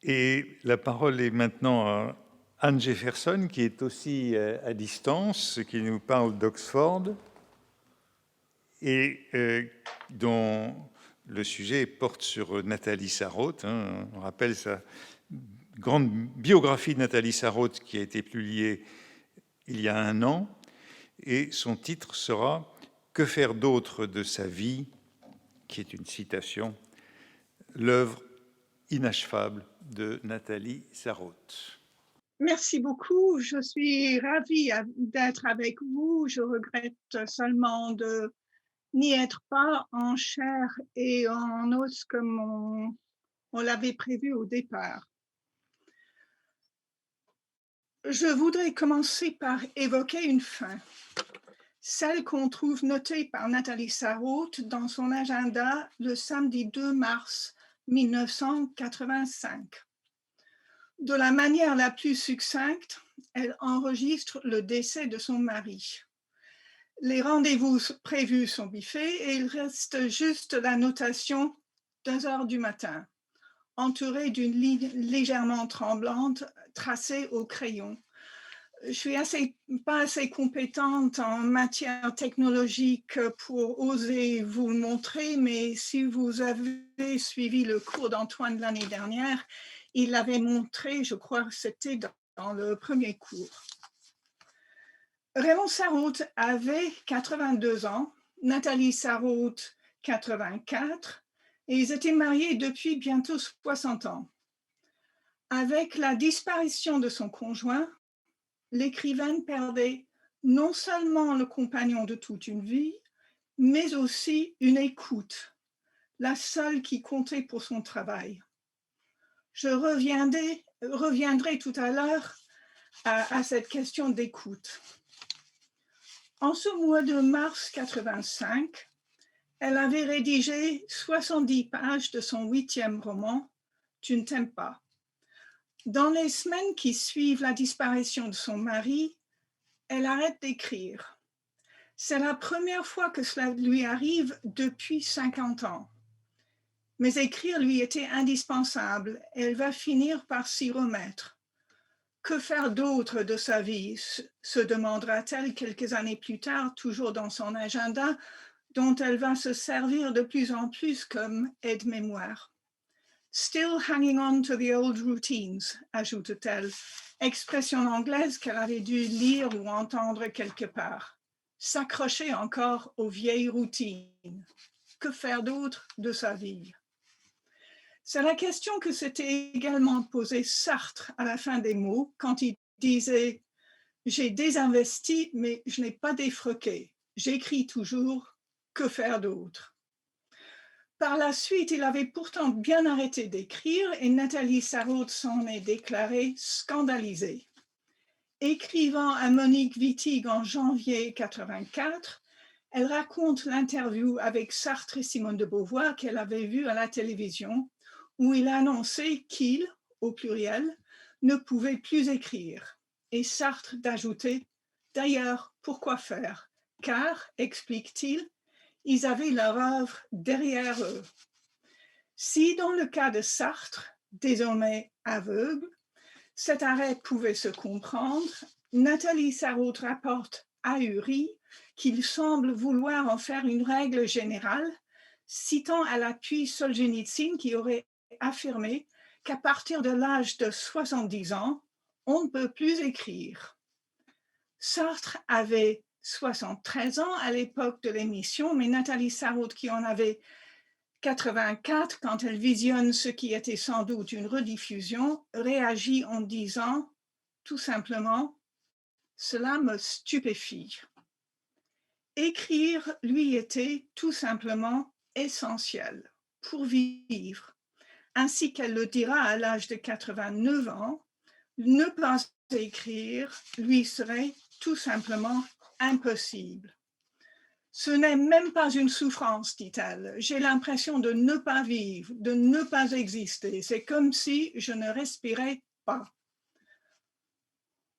Et la parole est maintenant à Anne Jefferson, qui est aussi à distance, qui nous parle d'Oxford et dont le sujet porte sur Nathalie Sarraute. On rappelle sa grande biographie de Nathalie Sarraute qui a été publiée il y a 1 an, et son titre sera « Que faire d'autre de sa vie ?» qui est une citation, l'œuvre inachevable de Nathalie Sarraute. Merci beaucoup. Je suis ravie d'être avec vous. Je regrette seulement de n'y être pas en chair et en os comme on l'avait prévu au départ. Je voudrais commencer par évoquer une fin, celle qu'on trouve notée par Nathalie Sarraute dans son agenda le samedi 2 mars 1985. De la manière la plus succincte, elle enregistre le décès de son mari. Les rendez-vous prévus sont biffés et il reste juste la notation 2h du matin, entourée d'une ligne légèrement tremblante tracée au crayon. Je suis pas assez compétente en matière technologique pour oser vous le montrer, mais si vous avez suivi le cours d'Antoine de l'année dernière, il l'avait montré, je crois que c'était dans le premier cours. Raymond Sarraute avait 82 ans, Nathalie Sarraute 84, et ils étaient mariés depuis bientôt 60 ans. Avec la disparition de son conjoint, l'écrivaine perdait non seulement le compagnon de toute une vie, mais aussi une écoute, la seule qui comptait pour son travail. Je reviendrai tout à l'heure à cette question d'écoute. En ce mois de mars 85, elle avait rédigé 70 pages de son 8e roman, Tu ne t'aimes pas. Dans les semaines qui suivent la disparition de son mari, elle arrête d'écrire. C'est la première fois que cela lui arrive depuis 50 ans. Mais écrire lui était indispensable. Elle va finir par s'y remettre. Que faire d'autre de sa vie, se demandera-t-elle quelques années plus tard, toujours dans son agenda, dont elle va se servir de plus en plus comme aide-mémoire. Still hanging on to the old routines, ajoute-t-elle, expression anglaise qu'elle avait dû lire ou entendre quelque part. S'accrocher encore aux vieilles routines. Que faire d'autre de sa vie? C'est la question que s'était également posée Sartre à la fin des mots, quand il disait « J'ai désinvesti, mais je n'ai pas défroqué. J'écris toujours. Que faire d'autre ?» Par la suite, il avait pourtant bien arrêté d'écrire et Nathalie Sarraute s'en est déclarée scandalisée. Écrivant à Monique Wittig en janvier 84, elle raconte l'interview avec Sartre et Simone de Beauvoir qu'elle avait vue à la télévision, où il annonçait qu'il, au pluriel, ne pouvait plus écrire. Et Sartre d'ajouter « D'ailleurs, pourquoi faire ? Car, explique-t-il, ils avaient leur œuvre derrière eux. » Si, dans le cas de Sartre, désormais aveugle, cet arrêt pouvait se comprendre, Nathalie Sarraute rapporte ahuri qu'il semble vouloir en faire une règle générale, citant à l'appui Solzhenitsyn qui aurait affirmé qu'à partir de l'âge de 70 ans, on ne peut plus écrire. Sartre avait 73 ans à l'époque de l'émission, mais Nathalie Sarraute, qui en avait 84 quand elle visionne ce qui était sans doute une rediffusion, réagit en disant tout simplement « Cela me stupéfie ». Écrire lui était tout simplement essentiel pour vivre. Ainsi qu'elle le dira à l'âge de 89 ans, ne pas écrire lui serait tout simplement impossible. Ce n'est même pas une souffrance, dit-elle. J'ai l'impression de ne pas vivre, de ne pas exister. C'est comme si je ne respirais pas.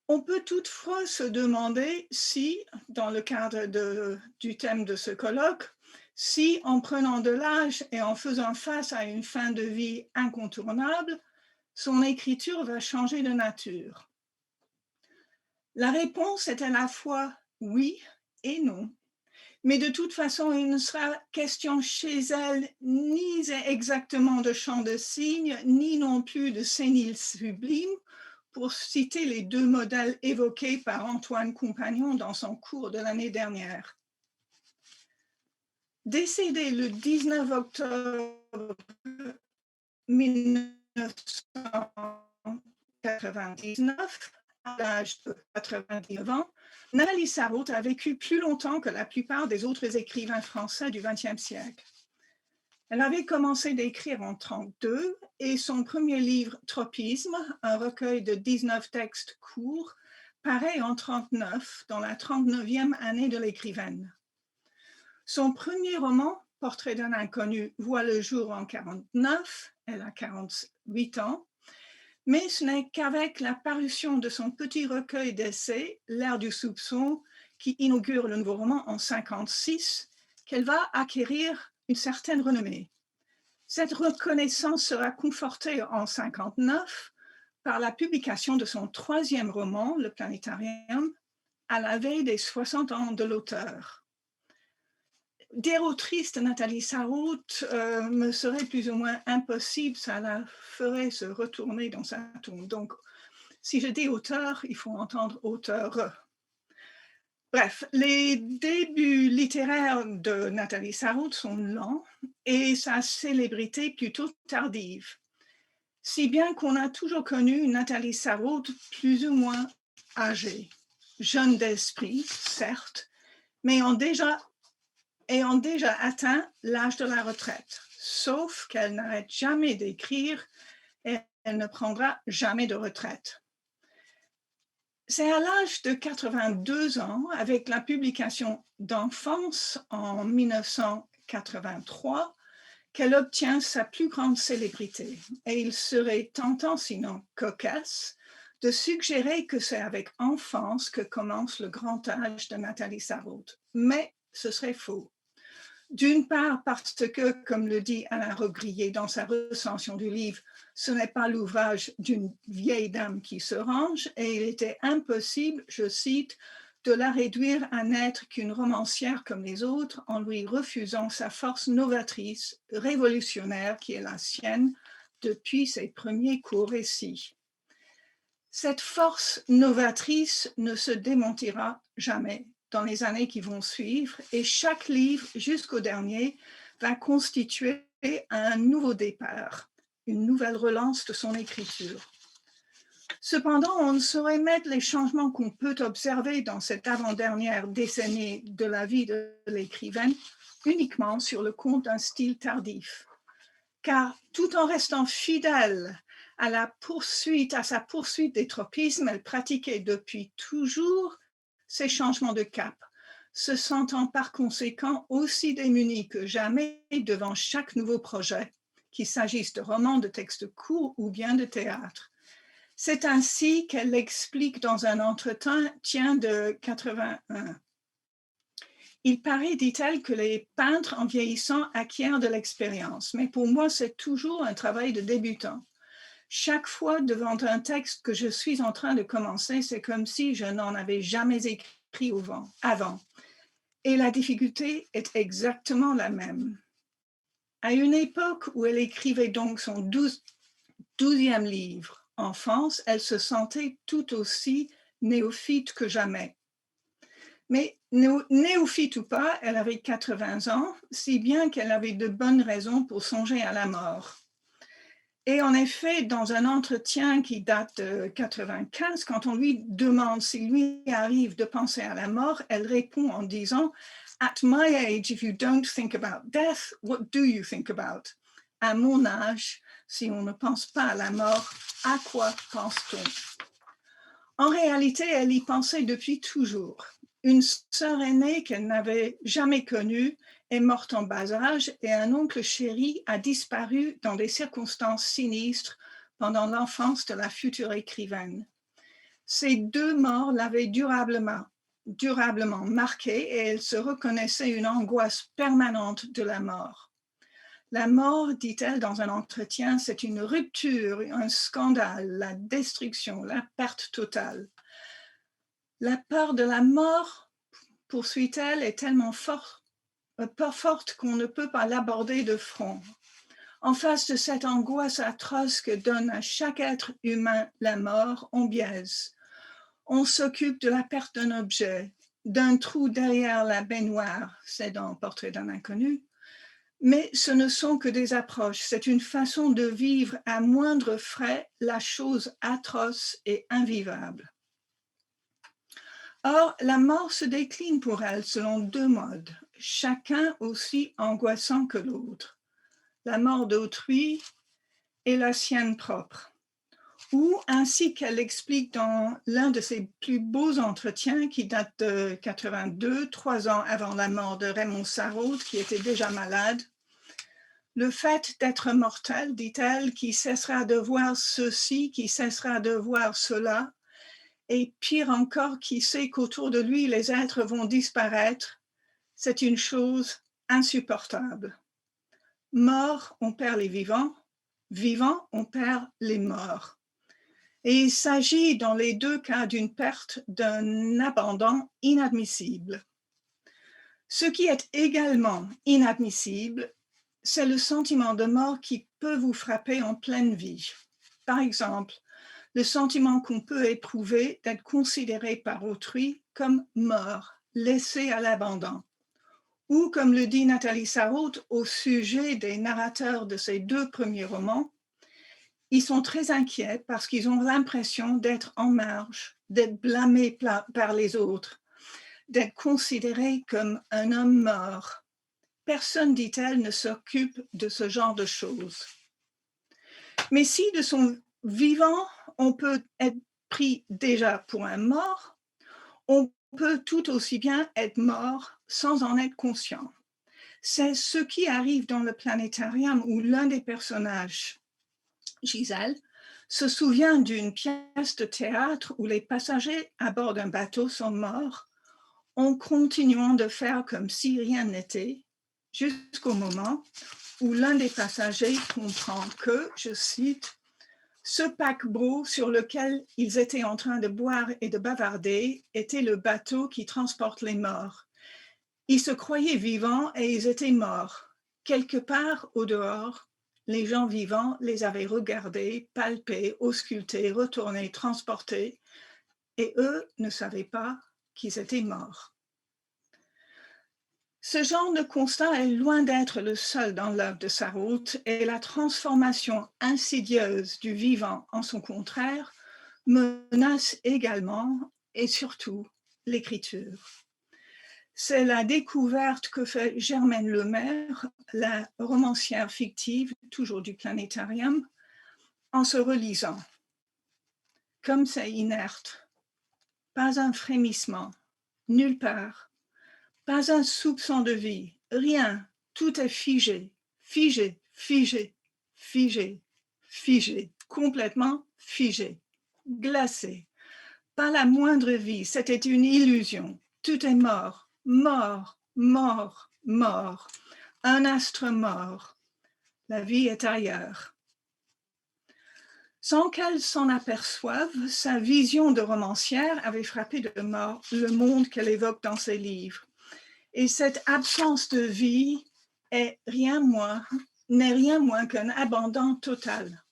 On peut toutefois se demander si, dans le cadre du thème de ce colloque, si en prenant de l'âge et en faisant face à une fin de vie incontournable, son écriture va changer de nature. La réponse est à la fois oui et non. Mais de toute façon, il ne sera question chez elle ni exactement de chant de cygne, ni non plus de sénile sublime, pour citer les deux modèles évoqués par Antoine Compagnon dans son cours de l'année dernière. Décédé le 19 octobre 1999, à l'âge de 99 ans, Nathalie Sarraute a vécu plus longtemps que la plupart des autres écrivains français du XXe siècle. Elle avait commencé d'écrire en 1932 et son premier livre, Tropisme, un recueil de 19 textes courts, paraît en 1939, dans la 39e année de l'écrivaine. Son premier roman, Portrait d'un inconnu, voit le jour en 1949, elle a 48 ans, mais ce n'est qu'avec la parution de son petit recueil d'essais, L'ère du soupçon, qui inaugure le nouveau roman en 1956, qu'elle va acquérir une certaine renommée. Cette reconnaissance sera confortée en 1959 par la publication de son troisième roman, Le Planétarium, à la veille des 60 ans de l'auteur. Dire autrice de Nathalie Sarraute me serait plus ou moins impossible, ça la ferait se retourner dans sa tombe. Donc, si je dis auteur, il faut entendre auteur. Bref, les débuts littéraires de Nathalie Sarraute sont lents et sa célébrité plutôt tardive. Si bien qu'on a toujours connu Nathalie Sarraute plus ou moins âgée, jeune d'esprit, certes, mais ayant déjà atteint l'âge de la retraite, sauf qu'elle n'arrête jamais d'écrire et elle ne prendra jamais de retraite. C'est à l'âge de 82 ans, avec la publication d'Enfance en 1983, qu'elle obtient sa plus grande célébrité. Et il serait tentant, sinon cocasse, de suggérer que c'est avec Enfance que commence le grand âge de Nathalie Sarraute. Mais ce serait faux. D'une part parce que, comme le dit Alain Rogrier dans sa recension du livre, ce n'est pas l'ouvrage d'une vieille dame qui se range, et il était impossible, je cite, de la réduire à n'être qu'une romancière comme les autres en lui refusant sa force novatrice, révolutionnaire qui est la sienne depuis ses premiers courts récits. Cette force novatrice ne se démentira jamais dans les années qui vont suivre, et chaque livre, jusqu'au dernier, va constituer un nouveau départ, une nouvelle relance de son écriture. Cependant, on ne saurait mettre les changements qu'on peut observer dans cette avant-dernière décennie de la vie de l'écrivaine uniquement sur le compte d'un style tardif. Car tout en restant fidèle à sa poursuite des tropismes, elle pratiquait depuis toujours ces changements de cap, se sentant par conséquent aussi démunie que jamais devant chaque nouveau projet, qu'il s'agisse de romans, de textes courts ou bien de théâtre. C'est ainsi qu'elle l'explique dans un entretien de 81. Il paraît, dit-elle, que les peintres en vieillissant acquièrent de l'expérience, mais pour moi, c'est toujours un travail de débutant. Chaque fois devant un texte que je suis en train de commencer, c'est comme si je n'en avais jamais écrit avant. Et la difficulté est exactement la même. À une époque où elle écrivait donc son 12e livre, Enfance, elle se sentait tout aussi néophyte que jamais. Mais néophyte ou pas, elle avait 80 ans, si bien qu'elle avait de bonnes raisons pour songer à la mort. Et en effet, dans un entretien qui date de 95, quand on lui demande s'il lui arrive de penser à la mort, elle répond en disant « At my age, if you don't think about death, what do you think about ?» À mon âge, si on ne pense pas à la mort, à quoi pense-t-on? En réalité, elle y pensait depuis toujours. Une sœur aînée qu'elle n'avait jamais connue est morte en bas âge et un oncle chéri a disparu dans des circonstances sinistres pendant l'enfance de la future écrivaine. Ces deux morts l'avaient durablement marquée et elle se reconnaissait une angoisse permanente de la mort. La mort, dit-elle dans un entretien, c'est une rupture, un scandale, la destruction, la perte totale. La peur de la mort, poursuit-elle, est tellement forte, pas forte qu'on ne peut pas l'aborder de front. En face de cette angoisse atroce que donne à chaque être humain la mort, on biaise. On s'occupe de la perte d'un objet, d'un trou derrière la baignoire, c'est dans Portrait d'un inconnu, mais ce ne sont que des approches, c'est une façon de vivre à moindre frais la chose atroce et invivable. Or, la mort se décline pour elle selon deux modes, chacun aussi angoissant que l'autre. La mort d'autrui et la sienne propre. Ou, ainsi qu'elle l'explique dans l'un de ses plus beaux entretiens qui date de 82, 3 ans avant la mort de Raymond Sarraute, qui était déjà malade, le fait d'être mortel, dit-elle, qui cessera de voir ceci, qui cessera de voir cela, et pire encore, qui sait qu'autour de lui, les êtres vont disparaître, c'est une chose insupportable. Mort, on perd les vivants, vivants, on perd les morts. Et il s'agit dans les deux cas d'une perte, d'un abandon inadmissible. Ce qui est également inadmissible, c'est le sentiment de mort qui peut vous frapper en pleine vie. Par exemple, le sentiment qu'on peut éprouver d'être considéré par autrui comme mort, laissé à l'abandon. Ou, comme le dit Nathalie Sarraute au sujet des narrateurs de ses deux premiers romans, ils sont très inquiets parce qu'ils ont l'impression d'être en marge, d'être blâmés par les autres, d'être considérés comme un homme mort. Personne, dit-elle, ne s'occupe de ce genre de choses. Mais si de son vivant, on peut être pris déjà pour un mort, on peut tout aussi bien être mort sans en être conscient. C'est ce qui arrive dans le planétarium où l'un des personnages, Gisèle, se souvient d'une pièce de théâtre où les passagers à bord d'un bateau sont morts en continuant de faire comme si rien n'était, jusqu'au moment où l'un des passagers comprend que, je cite, « ce paquebot sur lequel ils étaient en train de boire et de bavarder était le bateau qui transporte les morts. Ils se croyaient vivants et ils étaient morts. Quelque part au dehors, les gens vivants les avaient regardés, palpés, auscultés, retournés, transportés, et eux ne savaient pas qu'ils étaient morts. » Ce genre de constat est loin d'être le seul dans l'œuvre de Sarraute, et la transformation insidieuse du vivant en son contraire menace également et surtout l'écriture. C'est la découverte que fait Germaine Lemaire, la romancière fictive, toujours du planétarium, en se relisant. Comme c'est inerte, pas un frémissement, nulle part, pas un soupçon de vie, rien, tout est figé, figé, figé, figé, figé, complètement figé, glacé. Pas la moindre vie, c'était une illusion, tout est mort, mort, mort, mort, un astre mort, la vie est ailleurs. Sans qu'elle s'en aperçoive, sa vision de romancière avait frappé de mort le monde qu'elle évoque dans ses livres. Et cette absence de vie n'est rien moins qu'un abandon total.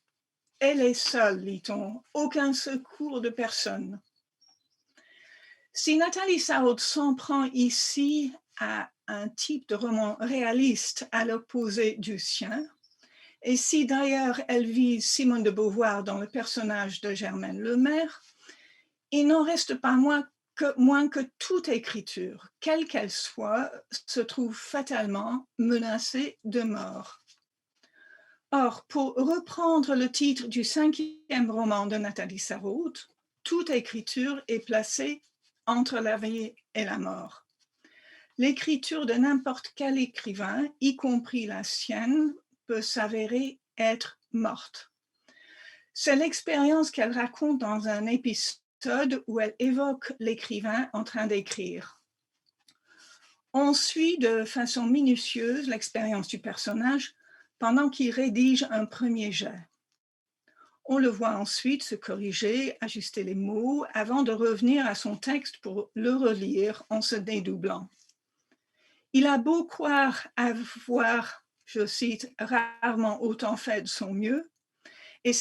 Elle est seule, lit-on, aucun secours de personne. Si Nathalie Sarraute s'en prend ici à un type de roman réaliste à l'opposé du sien, et si d'ailleurs elle vise Simone de Beauvoir dans le personnage de Germaine Lemaire, il n'en reste pas moins que toute écriture, quelle qu'elle soit, se trouve fatalement menacée de mort. Or, pour reprendre le titre du 5e roman de Nathalie Sarraute, toute écriture est placée entre la vie et la mort. L'écriture de n'importe quel écrivain, y compris la sienne, peut s'avérer être morte. C'est l'expérience qu'elle raconte dans un épisode où elle évoque l'écrivain en train d'écrire. On suit de façon minutieuse l'expérience du personnage pendant qu'il rédige un premier jet. On le voit ensuite se corriger, ajuster les mots, avant de revenir à son texte pour le relire en se dédoublant. Il a beau croire avoir, je cite, rarement autant fait de son mieux, et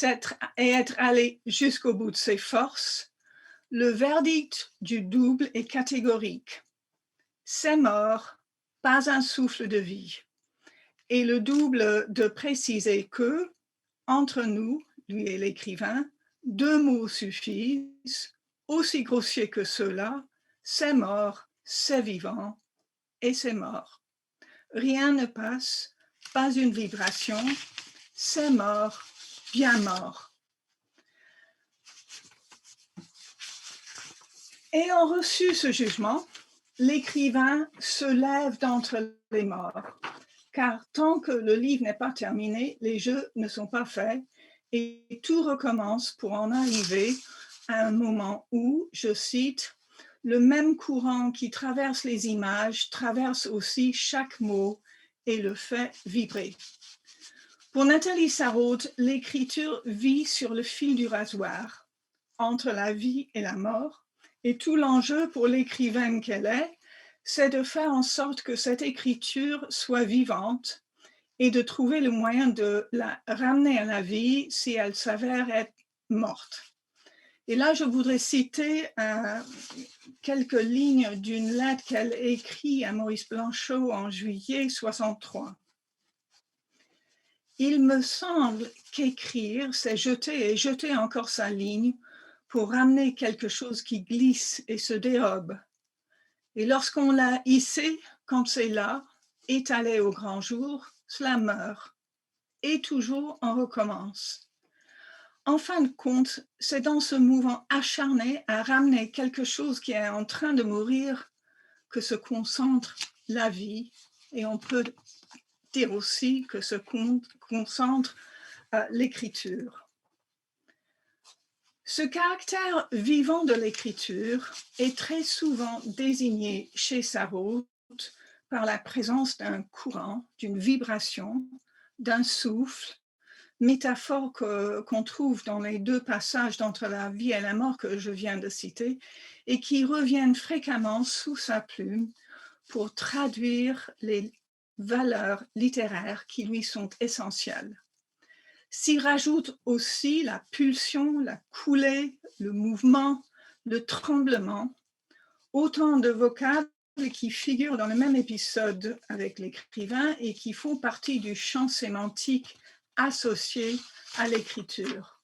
être allé jusqu'au bout de ses forces, le verdict du double est catégorique. C'est mort, pas un souffle de vie. Et le double de préciser que, entre nous, lui et l'écrivain, 2 mots suffisent, aussi grossiers que ceux-là, c'est mort, c'est vivant et c'est mort. Rien ne passe, pas une vibration, c'est mort, bien mort. Ayant reçu ce jugement, l'écrivain se lève d'entre les morts, car tant que le livre n'est pas terminé, les jeux ne sont pas faits et tout recommence pour en arriver à un moment où, je cite, « le même courant qui traverse les images traverse aussi chaque mot et le fait vibrer ». Pour Nathalie Sarraute, l'écriture vit sur le fil du rasoir, entre la vie et la mort, et tout l'enjeu pour l'écrivaine qu'elle est, c'est de faire en sorte que cette écriture soit vivante et de trouver le moyen de la ramener à la vie si elle s'avère être morte. Et là, je voudrais citer quelques lignes d'une lettre qu'elle écrit à Maurice Blanchot en juillet 63. Il me semble qu'écrire, c'est jeter et jeter encore sa ligne pour ramener quelque chose qui glisse et se dérobe. Et lorsqu'on l'a hissé, quand c'est là, étalé au grand jour, cela meurt. Et toujours on recommence. En fin de compte, c'est dans ce mouvement acharné à ramener quelque chose qui est en train de mourir que se concentre la vie. Et on peut dire aussi que se concentre l'écriture. Ce caractère vivant de l'écriture est très souvent désigné chez Sarraute par la présence d'un courant, d'une vibration, d'un souffle, métaphore qu'on trouve dans les 2 passages d'Entre la vie et la mort que je viens de citer et qui reviennent fréquemment sous sa plume pour traduire les valeurs littéraires qui lui sont essentielles. S'y rajoute aussi la pulsion, la coulée, le mouvement, le tremblement, autant de vocables qui figurent dans le même épisode avec l'écrivain et qui font partie du champ sémantique associé à l'écriture.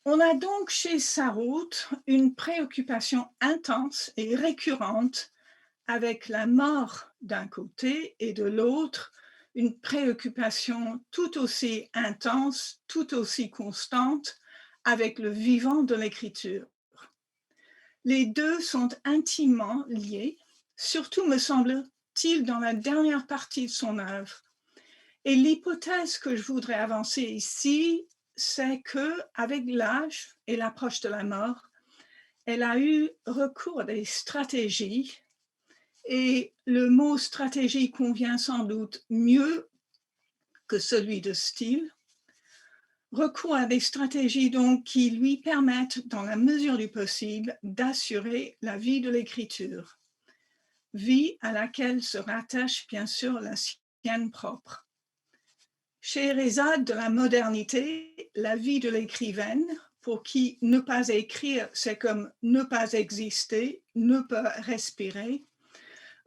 On a donc chez Sarraute une préoccupation intense et récurrente avec la mort d'un côté et de l'autre, une préoccupation tout aussi intense, tout aussi constante avec le vivant de l'écriture. Les 2 sont intimement liés, surtout me semble-t-il dans la dernière partie de son œuvre. Et l'hypothèse que je voudrais avancer ici, c'est qu'avec l'âge et l'approche de la mort, elle a eu recours à des stratégies. Et le mot stratégie convient sans doute mieux que celui de style. Recours à des stratégies donc qui lui permettent, dans la mesure du possible, d'assurer la vie de l'écriture. Vie à laquelle se rattache bien sûr la sienne propre. Scheherazade de la modernité, la vie de l'écrivaine, pour qui ne pas écrire, c'est comme ne pas exister, ne pas respirer,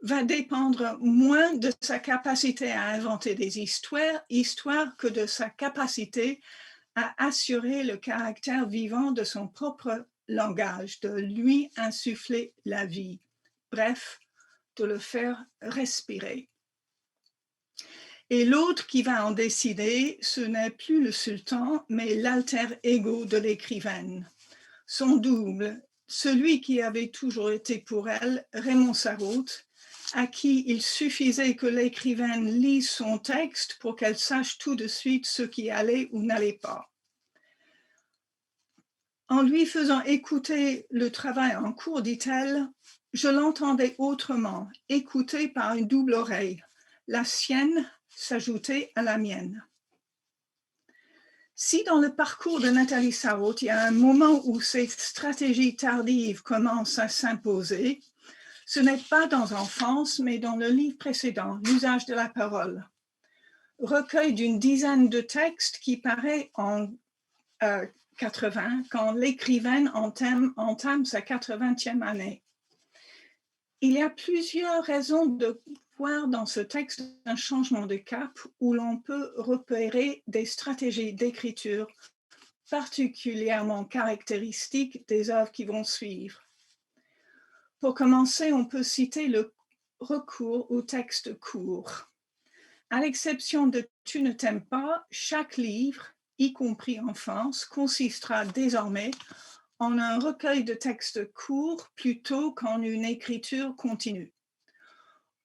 va dépendre moins de sa capacité à inventer des histoires que de sa capacité à assurer le caractère vivant de son propre langage, de lui insuffler la vie, bref, de le faire respirer. Et l'autre qui va en décider, ce n'est plus le sultan, mais l'alter ego de l'écrivaine, son double, celui qui avait toujours été pour elle Raymond Sarraute, à qui il suffisait que l'écrivaine lise son texte pour qu'elle sache tout de suite ce qui allait ou n'allait pas. En lui faisant écouter le travail en cours, dit-elle, je l'entendais autrement, écouté par une double oreille, la sienne s'ajouter à la mienne. Si dans le parcours de Nathalie Sarraute, il y a un moment où ces stratégies tardives commencent à s'imposer, ce n'est pas dans l'enfance, mais dans le livre précédent, L'usage de la parole. Recueil d'une dizaine de textes qui paraît en 80, quand l'écrivaine entame sa 80e année. Il y a plusieurs raisons de voir dans ce texte un changement de cap où l'on peut repérer des stratégies d'écriture particulièrement caractéristiques des œuvres qui vont suivre. Pour commencer, on peut citer le recours au texte court. À l'exception de Tu ne t'aimes pas, chaque livre, y compris enfance, consistera désormais en un recueil de textes courts plutôt qu'en une écriture continue.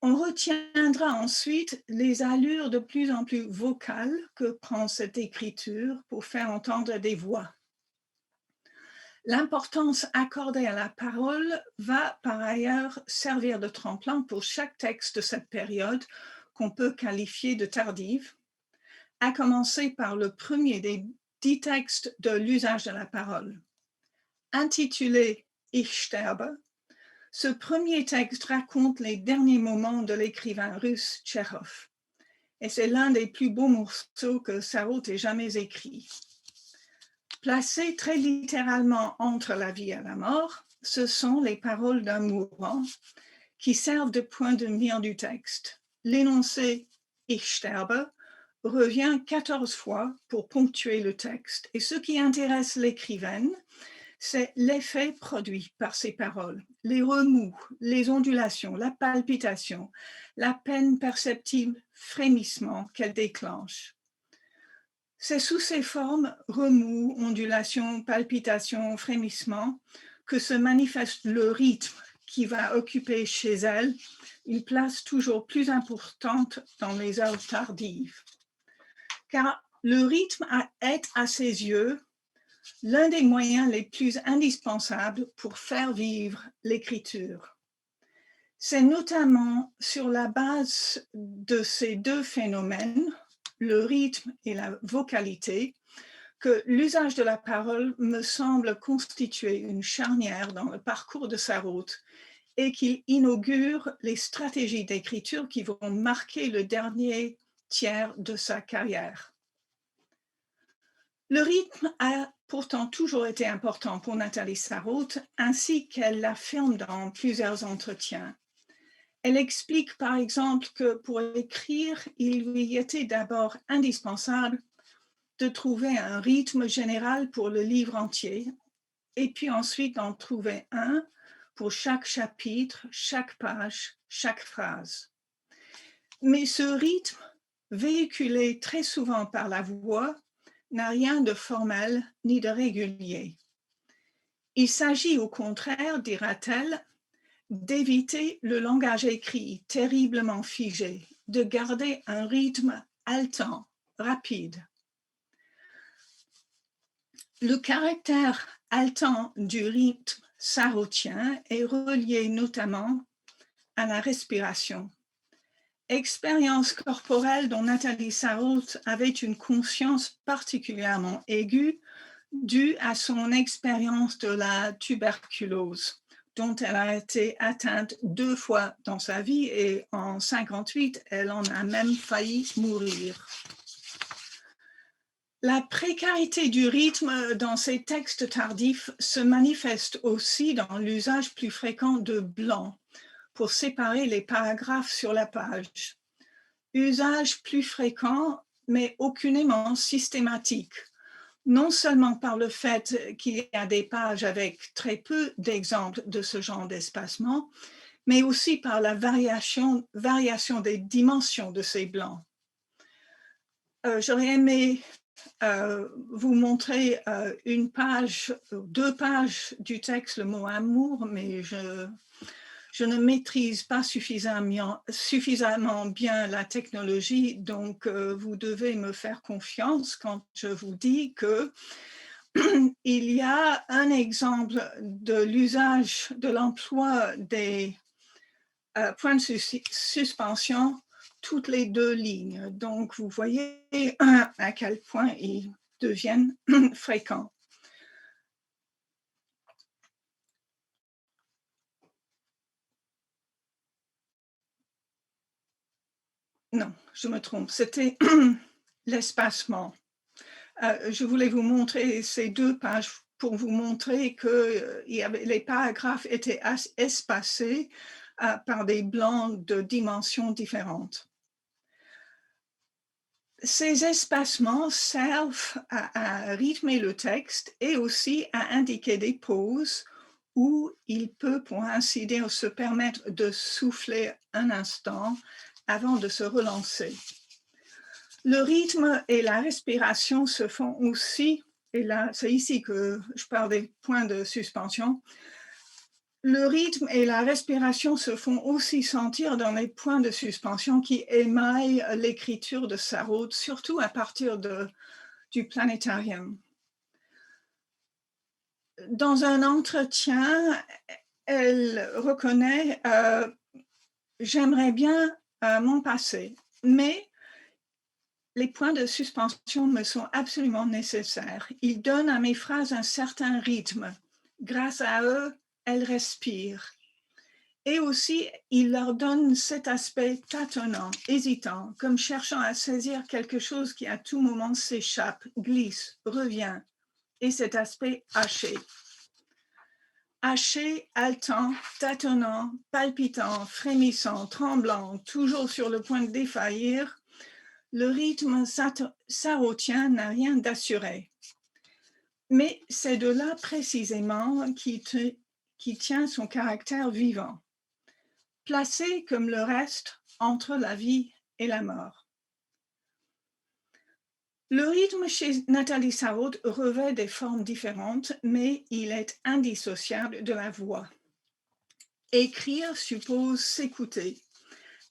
On retiendra ensuite les allures de plus en plus vocales que prend cette écriture pour faire entendre des voix. L'importance accordée à la parole va par ailleurs servir de tremplin pour chaque texte de cette période qu'on peut qualifier de tardive, à commencer par le premier des 10 textes de l'usage de la parole. Intitulé Ich sterbe, ce premier texte raconte les derniers moments de l'écrivain russe Tchekhov, et c'est l'un des plus beaux morceaux que Sarraute ait jamais écrit. Placé très littéralement entre la vie et la mort, ce sont les paroles d'un mourant qui servent de point de mire du texte. L'énoncé Ich sterbe revient 14 fois pour ponctuer le texte, et ce qui intéresse l'écrivaine, c'est l'effet produit par ces paroles, les remous, les ondulations, la palpitation, la peine perceptible frémissement qu'elle déclenche. C'est sous ces formes, remous, ondulations, palpitations, frémissements, que se manifeste le rythme qui va occuper chez elle une place toujours plus importante dans les œuvres tardives. Car le rythme est, à ses yeux, l'un des moyens les plus indispensables pour faire vivre l'écriture. C'est notamment sur la base de ces deux phénomènes, le rythme et la vocalité, que l'usage de la parole me semble constituer une charnière dans le parcours de Sarraute et qu'il inaugure les stratégies d'écriture qui vont marquer le dernier tiers de sa carrière. Le rythme a pourtant toujours été important pour Nathalie Sarraute, ainsi qu'elle l'affirme dans plusieurs entretiens. Elle explique par exemple que pour écrire, il lui était d'abord indispensable de trouver un rythme général pour le livre entier, et puis ensuite d'en trouver un pour chaque chapitre, chaque page, chaque phrase. Mais ce rythme, véhiculé très souvent par la voix, n'a rien de formel ni de régulier. Il s'agit au contraire, dira-t-elle, d'éviter le langage écrit terriblement figé, de garder un rythme haletant, rapide. Le caractère haletant du rythme sarrautien est relié notamment à la respiration. Expérience corporelle dont Nathalie Sarraute avait une conscience particulièrement aiguë due à son expérience de la tuberculose, dont elle a été atteinte 2 fois dans sa vie et en 1958, elle en a même failli mourir. La précarité du rythme dans ces textes tardifs se manifeste aussi dans l'usage plus fréquent de blanc pour séparer les paragraphes sur la page. Usage plus fréquent, mais aucunement systématique, non seulement par le fait qu'il y a des pages avec très peu d'exemples de ce genre d'espacement, mais aussi par la variation des dimensions de ces blancs. J'aurais aimé vous montrer une page, 2 pages du texte, le mot amour, mais je ne maîtrise pas suffisamment bien la technologie, donc vous devez me faire confiance quand je vous dis que il y a un exemple de l'usage, de l'emploi des points de suspension toutes les 2 lignes. Donc, vous voyez à quel point ils deviennent fréquents. Non, je me trompe, c'était l'espacement. Je voulais vous montrer ces 2 pages pour vous montrer que, les paragraphes étaient espacés, par des blancs de dimensions différentes. Ces espacements servent à rythmer le texte et aussi à indiquer des pauses où il peut, pour ainsi dire, se permettre de souffler un instant avant de se relancer. Le rythme et la respiration se font aussi, et là, c'est ici que je parle des points de suspension. Le rythme et la respiration se font aussi sentir dans les points de suspension qui émaillent l'écriture de Sarraute, surtout à partir du planétarium. Dans un entretien, elle reconnaît j'aimerais bien m'en passer, mais les points de suspension me sont absolument nécessaires. Ils donnent à mes phrases un certain rythme. Grâce à eux, elles respirent. Et aussi, ils leur donnent cet aspect tâtonnant, hésitant, comme cherchant à saisir quelque chose qui à tout moment s'échappe, glisse, revient. Et cet aspect haché. Haché, haletant, tâtonnant, palpitant, frémissant, tremblant, toujours sur le point de défaillir, le rythme sarrautien n'a rien d'assuré. Mais c'est de là précisément qui tient son caractère vivant, placé comme le reste entre la vie et la mort. Le rythme chez Nathalie Sarraute revêt des formes différentes, mais il est indissociable de la voix. Écrire suppose s'écouter,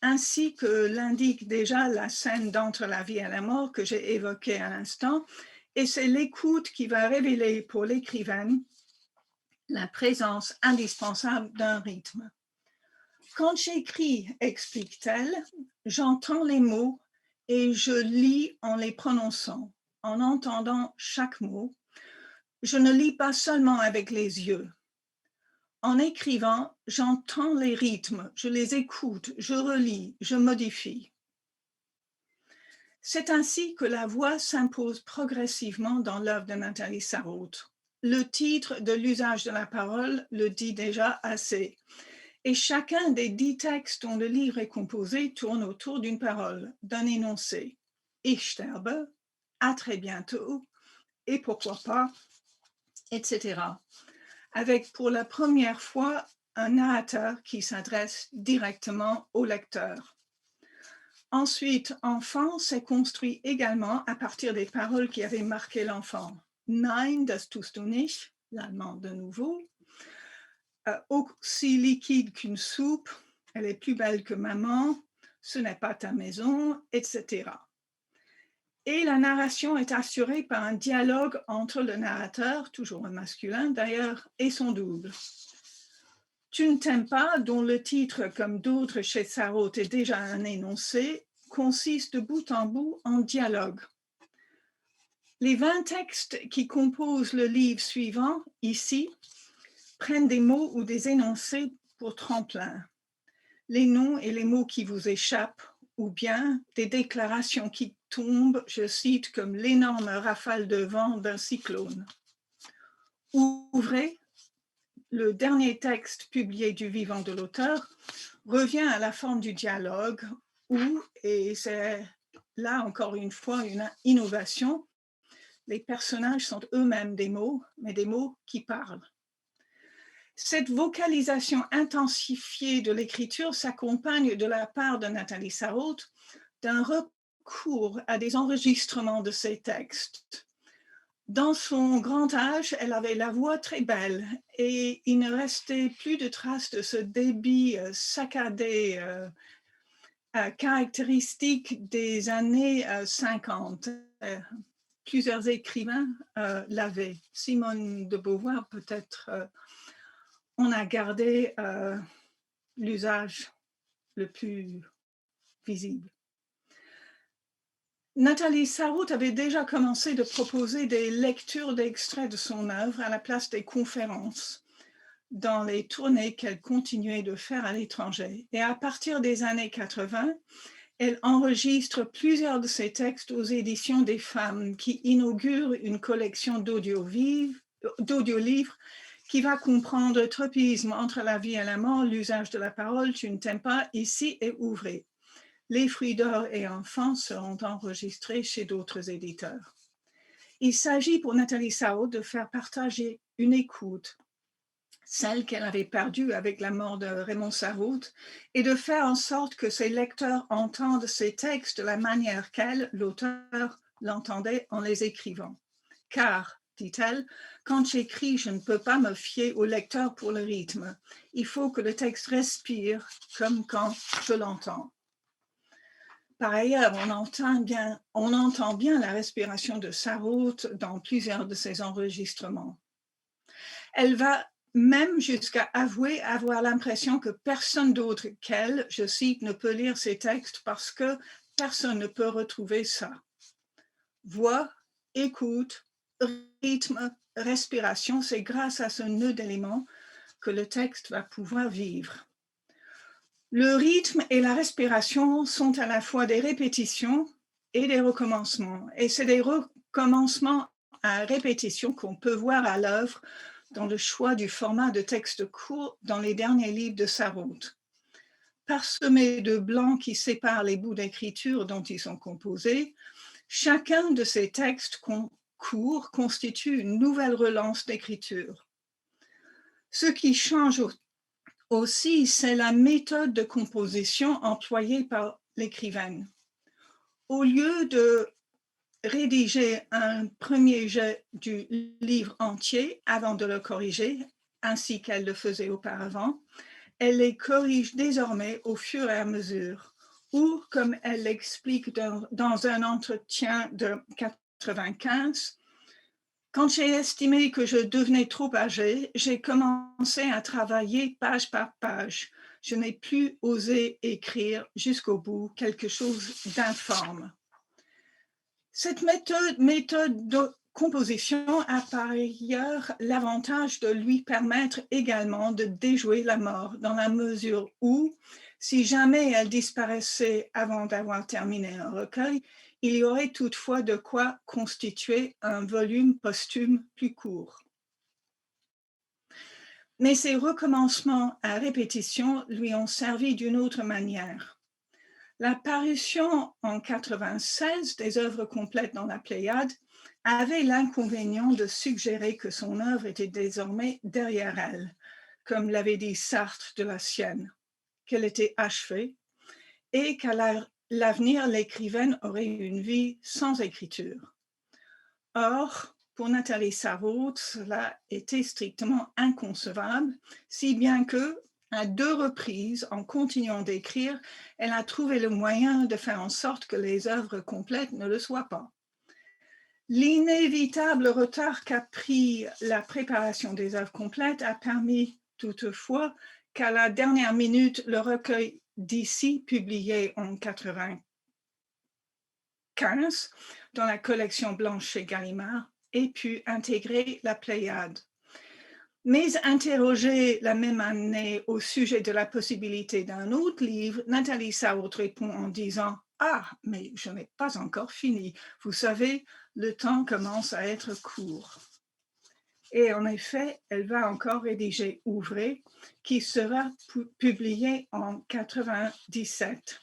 ainsi que l'indique déjà la scène d'entre la vie et la mort que j'ai évoquée à l'instant, et c'est l'écoute qui va révéler pour l'écrivaine la présence indispensable d'un rythme. Quand j'écris, explique-t-elle, j'entends les mots et je lis en les prononçant, en entendant chaque mot. Je ne lis pas seulement avec les yeux. En écrivant, j'entends les rythmes, je les écoute, je relis, je modifie. C'est ainsi que la voix s'impose progressivement dans l'œuvre de Nathalie Sarraute. Le titre de l'usage de la parole le dit déjà assez. Et chacun des 10 textes dont le livre est composé tourne autour d'une parole, d'un énoncé. Ich sterbe, à très bientôt, et pourquoi pas, etc. Avec pour la première fois un narrateur qui s'adresse directement au lecteur. Ensuite, Enfant s'est construit également à partir des paroles qui avaient marqué l'enfant. Nein, das tust du nicht, l'allemand de nouveau. Aussi liquide qu'une soupe, elle est plus belle que maman, ce n'est pas ta maison, etc. Et la narration est assurée par un dialogue entre le narrateur, toujours un masculin d'ailleurs, et son double. Tu ne t'aimes pas, dont le titre, comme d'autres chez Sarraute, est déjà un énoncé, consiste de bout en bout en dialogue. Les 20 textes qui composent le livre suivant, ici, prennent des mots ou des énoncés pour tremplin. Les noms et les mots qui vous échappent, ou bien des déclarations qui tombent, je cite, comme l'énorme rafale de vent d'un cyclone. Ouvrez, le dernier texte publié du vivant de l'auteur revient à la forme du dialogue où, et c'est là encore une fois une innovation, les personnages sont eux-mêmes des mots, mais des mots qui parlent. Cette vocalisation intensifiée de l'écriture s'accompagne de la part de Nathalie Sarraute d'un recours à des enregistrements de ses textes. Dans son grand âge, elle avait la voix très belle et il ne restait plus de traces de ce débit saccadé caractéristique des années 50. Plusieurs écrivains l'avaient. Simone de Beauvoir, peut-être, on a gardé l'usage le plus visible. Nathalie Sarraute avait déjà commencé de proposer des lectures d'extraits de son œuvre à la place des conférences dans les tournées qu'elle continuait de faire à l'étranger. Et à partir des années 80, elle enregistre plusieurs de ses textes aux éditions des Femmes, qui inaugurent une collection d'audiolivres qui va comprendre tropisme entre la vie et la mort, l'usage de la parole, tu ne t'aimes pas, ici et ouvrez. Les fruits d'or et enfants seront enregistrés chez d'autres éditeurs. Il s'agit pour Nathalie Sarraute de faire partager une écoute, celle qu'elle avait perdue avec la mort de Raymond Sarraute, et de faire en sorte que ses lecteurs entendent ses textes de la manière qu'elle, l'auteur, l'entendait en les écrivant. Car, dit-elle, quand j'écris, je ne peux pas me fier au lecteur pour le rythme. Il faut que le texte respire comme quand je l'entends. Par ailleurs, on entend bien la respiration de Sarraute dans plusieurs de ses enregistrements. Elle va même jusqu'à avouer avoir l'impression que personne d'autre qu'elle, je cite, ne peut lire ses textes parce que personne ne peut retrouver ça. Voix, écoute, rythme, respiration, c'est grâce à ce nœud d'éléments que le texte va pouvoir vivre. Le rythme et la respiration sont à la fois des répétitions et des recommencements. Et c'est des recommencements à répétition qu'on peut voir à l'œuvre dans le choix du format de texte court dans les derniers livres de Sarraute. Parsemés de blancs qui séparent les bouts d'écriture dont ils sont composés, chacun de ces textes courts constitue une nouvelle relance d'écriture. Ce qui change aussi, c'est la méthode de composition employée par l'écrivaine. Au lieu de rédiger un premier jet du livre entier avant de le corriger, ainsi qu'elle le faisait auparavant, elle les corrige désormais au fur et à mesure, ou comme elle l'explique dans un entretien de 95, quand j'ai estimé que je devenais trop âgée, j'ai commencé à travailler page par page. Je n'ai plus osé écrire jusqu'au bout quelque chose d'informe. Cette méthode de composition a par ailleurs l'avantage de lui permettre également de déjouer la mort, dans la mesure où, si jamais elle disparaissait avant d'avoir terminé un recueil, il y aurait toutefois de quoi constituer un volume posthume plus court. Mais ces recommencements à répétition lui ont servi d'une autre manière. La parution en 96 des œuvres complètes dans la Pléiade avait l'inconvénient de suggérer que son œuvre était désormais derrière elle, comme l'avait dit Sartre de la sienne, qu'elle était achevée et qu'à l'avenir, l'écrivaine aurait une vie sans écriture. Or, pour Nathalie Sarraute, cela était strictement inconcevable, si bien que, à 2 reprises, en continuant d'écrire, elle a trouvé le moyen de faire en sorte que les œuvres complètes ne le soient pas. L'inévitable retard qu'a pris la préparation des œuvres complètes a permis toutefois qu'à la dernière minute, le recueil d'ici, publié en 1995, dans la collection blanche chez Gallimard, ait pu intégrer la Pléiade. Mais interrogée la même année au sujet de la possibilité d'un autre livre, Nathalie Sarraute répond en disant « Ah, mais je n'ai pas encore fini. Vous savez, le temps commence à être court. » Et en effet, elle va encore rédiger Ouvrez, qui sera publié en 1997.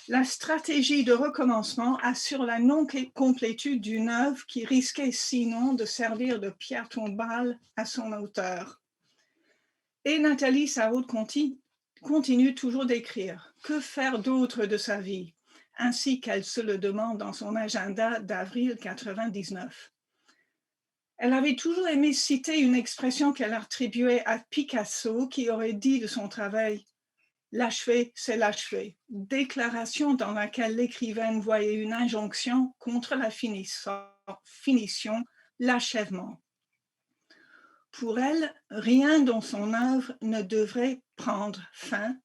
La stratégie de recommencement assure la non-complétude d'une œuvre qui risquait sinon de servir de pierre tombale à son auteur. Et Nathalie Sarraute continue toujours d'écrire. Que faire d'autre de sa vie? Ainsi qu'elle se le demande dans son agenda d'avril 1999. Elle avait toujours aimé citer une expression qu'elle attribuait à Picasso qui aurait dit de son travail « L'achevé, c'est l'achevé », déclaration dans laquelle l'écrivaine voyait une injonction contre la finition, l'achèvement. Pour elle, rien dans son œuvre ne devrait prendre fin,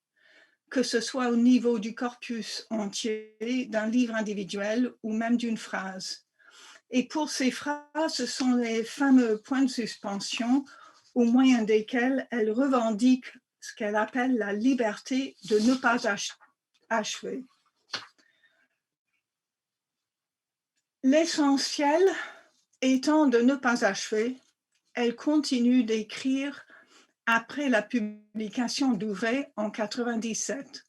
que ce soit au niveau du corpus entier, d'un livre individuel ou même d'une phrase. Et pour ces phrases, ce sont les fameux points de suspension au moyen desquels elle revendique ce qu'elle appelle la liberté de ne pas achever. L'essentiel étant de ne pas achever, elle continue d'écrire après la publication d'Ouvrée en 97.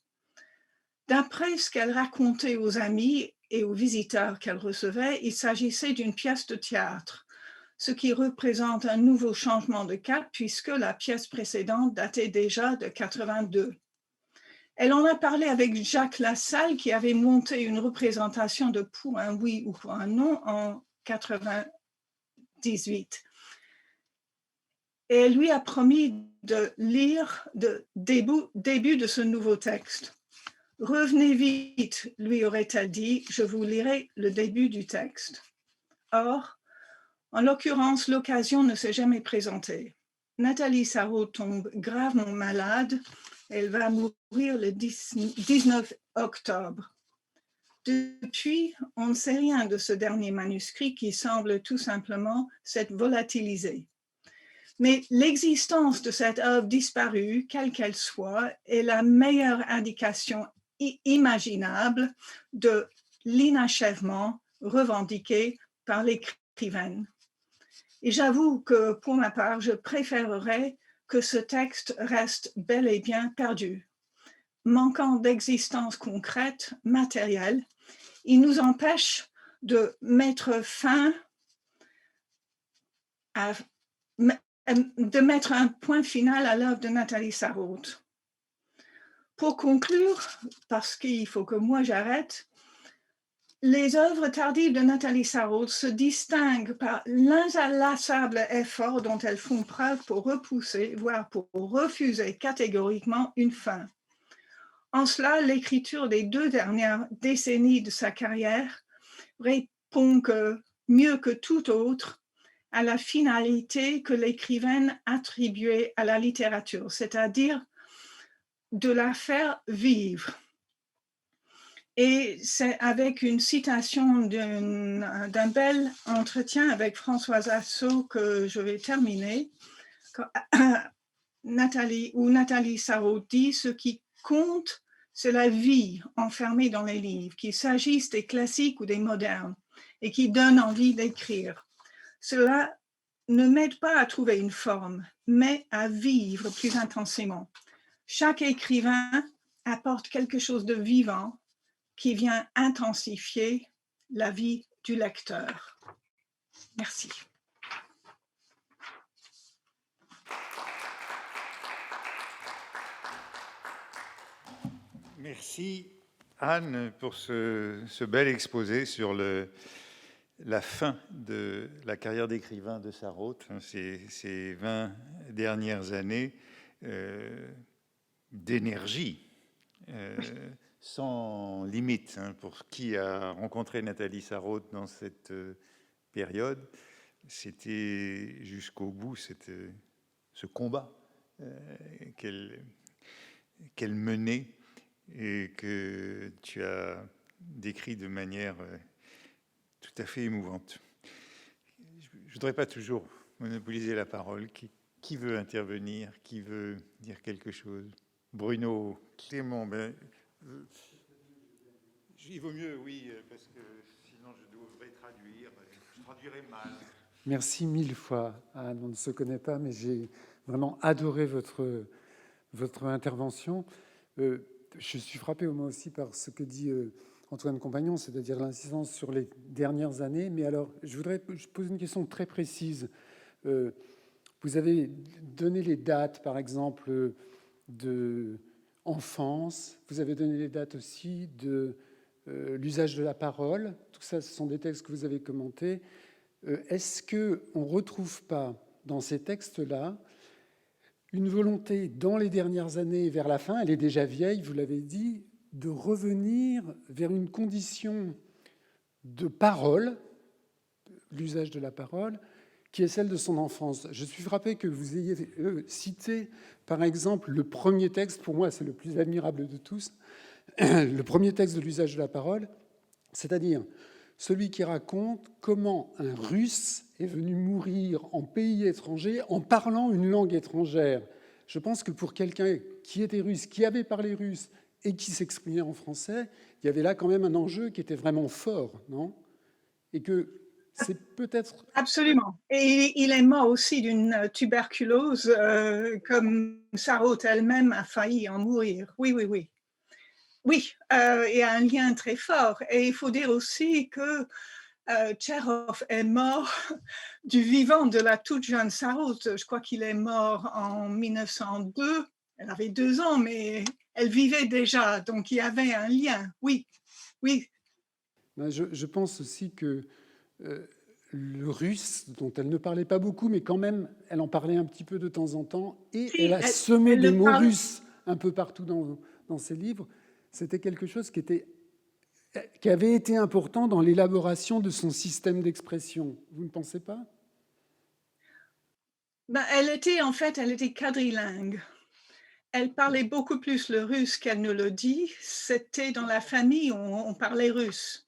D'après ce qu'elle racontait aux amis et aux visiteurs qu'elle recevait, il s'agissait d'une pièce de théâtre, ce qui représente un nouveau changement de cap puisque la pièce précédente datait déjà de 82. Elle en a parlé avec Jacques Lassalle qui avait monté une représentation de Pour un oui ou pour un non en 98. Et elle lui a promis de lire le début de ce nouveau texte. Revenez vite, lui aurait-elle dit, je vous lirai le début du texte. Or, en l'occurrence, l'occasion ne s'est jamais présentée. Nathalie Sarraute tombe gravement malade. Elle va mourir le 19 octobre. Depuis, on ne sait rien de ce dernier manuscrit qui semble tout simplement s'être volatilisé. Mais l'existence de cette œuvre disparue, quelle qu'elle soit, est la meilleure indication imaginable de l'inachèvement revendiqué par l'écrivaine. Et j'avoue que pour ma part, je préférerais que ce texte reste bel et bien perdu. Manquant d'existence concrète, matérielle, il nous empêche de mettre un point final à l'œuvre de Nathalie Sarraute. Pour conclure, parce qu'il faut que moi j'arrête, les œuvres tardives de Nathalie Sarraute se distinguent par l'inlassable effort dont elles font preuve pour repousser, voire pour refuser catégoriquement une fin. En cela, l'écriture des 2 dernières décennies de sa carrière répond mieux que tout autre à la finalité que l'écrivaine attribuait à la littérature, c'est-à-dire de la faire vivre. Et c'est avec une citation d'un bel entretien avec Françoise Assot que je vais terminer. Nathalie Sarraute dit « Ce qui compte, c'est la vie enfermée dans les livres, qu'il s'agisse des classiques ou des modernes, et qui donne envie d'écrire. Cela ne m'aide pas à trouver une forme, mais à vivre plus intensément. Chaque écrivain apporte quelque chose de vivant qui vient intensifier la vie du lecteur. » Merci. Merci Anne pour ce bel exposé sur la fin de la carrière d'écrivain de Sarraute, ces 20 dernières années d'énergie sans limite. Pour qui a rencontré Nathalie Sarraute dans cette période, c'était jusqu'au bout ce combat qu'elle menait et que tu as décrit de manière tout à fait émouvante. Je ne voudrais pas toujours monopoliser la parole. Qui veut intervenir? Qui veut dire quelque chose? Bruno, Clément, il vaut mieux, oui, parce que sinon je devrais traduire. Je traduirais mal. Merci 1000 fois, Anne. On ne se connaît pas, mais j'ai vraiment adoré votre intervention. Je suis frappé moi aussi par ce que dit Antoine Compagnon, c'est-à-dire l'incidence sur les dernières années. Mais alors, je pose une question très précise. Vous avez donné les dates, par exemple, de enfance. Vous avez donné les dates aussi de l'usage de la parole. Tout ça, ce sont des textes que vous avez commentés. Est-ce qu'on ne retrouve pas dans ces textes-là une volonté, dans les dernières années, vers la fin, elle est déjà vieille, vous l'avez dit, de revenir vers une condition de parole, l'usage de la parole, qui est celle de son enfance. Je suis frappé que vous ayez cité, par exemple, le premier texte, pour moi c'est le plus admirable de tous, le premier texte de l'usage de la parole, c'est-à-dire celui qui raconte comment un Russe est venu mourir en pays étranger en parlant une langue étrangère. Je pense que pour quelqu'un qui était russe, qui avait parlé russe et qui s'exprimait en français, il y avait là quand même un enjeu qui était vraiment fort, non? Et que c'est peut-être... Absolument. Et il est mort aussi d'une tuberculose, comme Sarraute elle-même a failli en mourir. Oui, oui, oui. Oui, il y a un lien très fort. Et il faut dire aussi que Tchekhov est mort du vivant de la toute jeune Sarraute. Je crois qu'il est mort en 1902. Elle avait 2 ans, mais elle vivait déjà, donc il y avait un lien. Oui, oui. Je pense aussi que le russe, dont elle ne parlait pas beaucoup, mais quand même, elle en parlait un petit peu de temps en temps, et Si, elle a semé elle des le mots parle. russes un peu partout dans ses livres. C'était quelque chose qui avait été important dans l'élaboration de son système d'expression. Vous ne pensez pas? Ben, elle était quadrilingue. Elle parlait beaucoup plus le russe qu'elle ne le dit. C'était dans la famille où on parlait russe.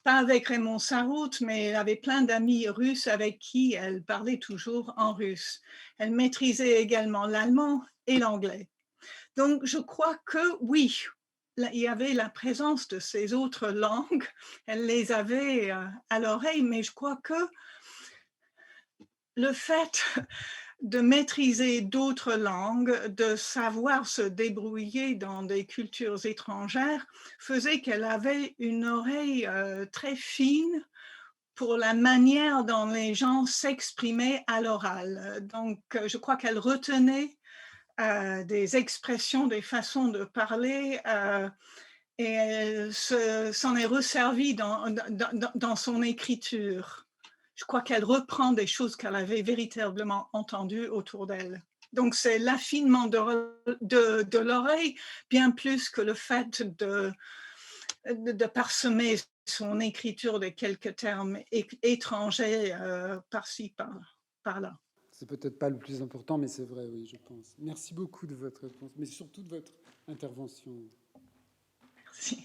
Pas avec Raymond Sarraute, mais elle avait plein d'amis russes avec qui elle parlait toujours en russe. Elle maîtrisait également l'allemand et l'anglais. Donc, je crois que oui, il y avait la présence de ces autres langues. Elle les avait à l'oreille, mais je crois que le fait de maîtriser d'autres langues, de savoir se débrouiller dans des cultures étrangères, faisait qu'elle avait une oreille très fine pour la manière dont les gens s'exprimaient à l'oral. Donc, je crois qu'elle retenait des expressions, des façons de parler, et elle s'en est resservie dans son écriture. Je crois qu'elle reprend des choses qu'elle avait véritablement entendues autour d'elle. Donc, c'est l'affinement de l'oreille, bien plus que le fait de parsemer son écriture de quelques termes étrangers par-ci, par-là. C'est peut-être pas le plus important, mais c'est vrai, oui, je pense. Merci beaucoup de votre réponse, mais surtout de votre intervention. Merci.